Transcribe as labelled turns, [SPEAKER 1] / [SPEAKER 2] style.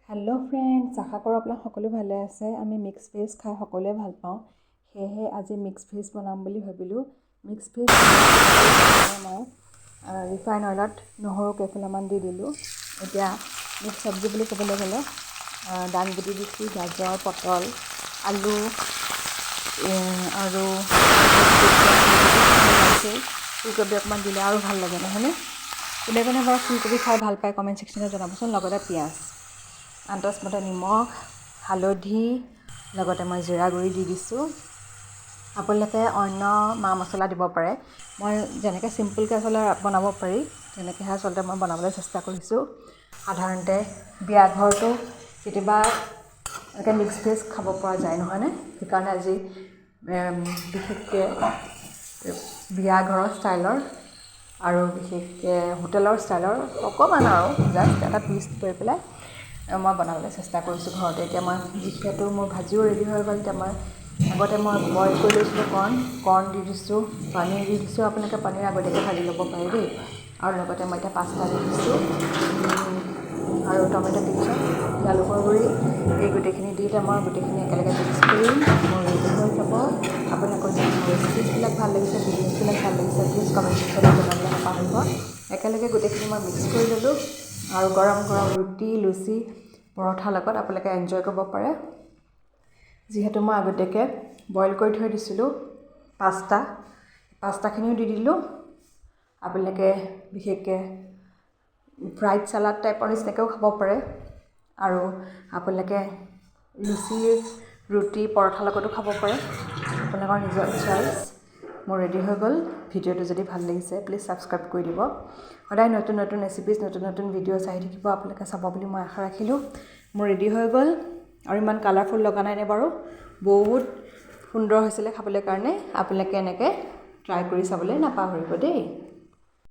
[SPEAKER 1] Hello friends, आशा करो आप সকলো ভালে আছে। আমি মিক্স ভেজ খাই সকলোৱে ভাল পাওঁ, সেয়েহে আজি মিক্স ভেজ বনাম বুলি ভাবিলোঁ। মিক্স ভেজ মই ৰিফাইন অইলত নহৰু কেইফুলামান দি দিলোঁ। এতিয়া মিক্স চব্জি বুলি ক'বলৈ গ'লে দাংবডি দিছোঁ, গাজৰ, পটল, আলু আৰু ফুলকবি অকণমান দিলে আৰু ভাল লাগে নহয়নে? কোনে কোনে বাৰু ফুলকবি খাই ভাল পায় কমেণ্ট ছেকশ্যনত জনাবচোন। লগতে পিঁয়াজ, আন্দাজমতে নিমখ, হালধি, লগতে মই জিৰা গুড়ি দি দিছোঁ। আপোনালোকে অন্য মা মছলা দিব পাৰে। মই যেনেকৈ চিম্পুলকৈ আচলতে বনাব পাৰি তেনেকৈহে আচলতে মই বনাবলৈ চেষ্টা কৰিছোঁ। সাধাৰণতে বিয়া ঘৰতো কেতিয়াবা এনেকৈ মিক্স ভেজ খাব পৰা যায় নহয়নে? সেইকাৰণে আজি বিশেষকৈ বিয়া ঘৰৰ ষ্টাইলৰ আৰু বিশেষকৈ হোটেলৰ ষ্টাইলৰ অকণমান আৰু জাষ্ট এটা টুইষ্ট কৰি পেলাই মই বনাবলৈ চেষ্টা কৰিছোঁ ঘৰতে। এতিয়া মই যিহেতু মোৰ ভাজিও ৰেডি হৈ গ'ল, এতিয়া মই আগতে মই বইল কৰি লৈছিলোঁ কৰ্ণ দি দিছোঁ, পনীৰ দি দিছোঁ। আপোনালোকে পনীৰ আগতীয়াকৈ ভাজি ল'ব পাৰে দেই। আৰু লগতে মই এতিয়া পাস্তা দি দিছোঁ আৰু টমেটো কেচাপ, জালুকৰ গুড়ি, এই গোটেইখিনি দি মই গোটেইখিনি একেলগে মিক্স কৰিম। মোৰ ৰেডি হৈ যাব। আপোনালোকৰ যদি ৰেচিপিবিলাক ভাল লাগিছে, ভিডিঅ'বিলাক ভাল লাগিছে, প্লিজ কমেণ্ট ছেকশ্যনত জনাবলৈ নাপাহৰিব। একেলগে গোটেইখিনি মই মিক্স কৰি ল'লোঁ আৰু গৰম গৰম ৰুটি, লুচি, পৰঠাৰ লগত আপোনালোকে এনজয় কৰিব পাৰে। যিহেতু মই আগতীয়াকৈ বইল কৰি থৈ দিছিলোঁ পাস্তাখিনিও দি দিলোঁ। আপোনালোকে বিশেষকৈ ফ্ৰাইড চালাড টাইপৰ নিচিনাকৈও খাব পাৰে আৰু আপোনালোকে লুচি, ৰুটি, পৰঠাৰ লগতো খাব পাৰে। আপোনালোকৰ নিজৰ চইচ। মোৰ ৰেডি হৈ গ'ল। ভিডিঅ'টো যদি ভাল লাগিছে প্লিজ ছাবস্ক্ৰাইব কৰি দিব। সদায় নতুন নতুন ৰেচিপিজ, নতুন নতুন ভিডিঅ' চাই থাকিব। আপোনালোকে চাব বুলি মই আশা ৰাখিলোঁ। মোৰ ৰেডি হৈ গ'ল আৰু ইমান কালাৰফুল লগা নাইনে বাৰু? বহুত সুন্দৰ হৈছিলে খাবলৈ কাৰণে। আপোনালোকে এনেকৈ ট্ৰাই কৰি চাবলৈ নাপাহৰিব দেই।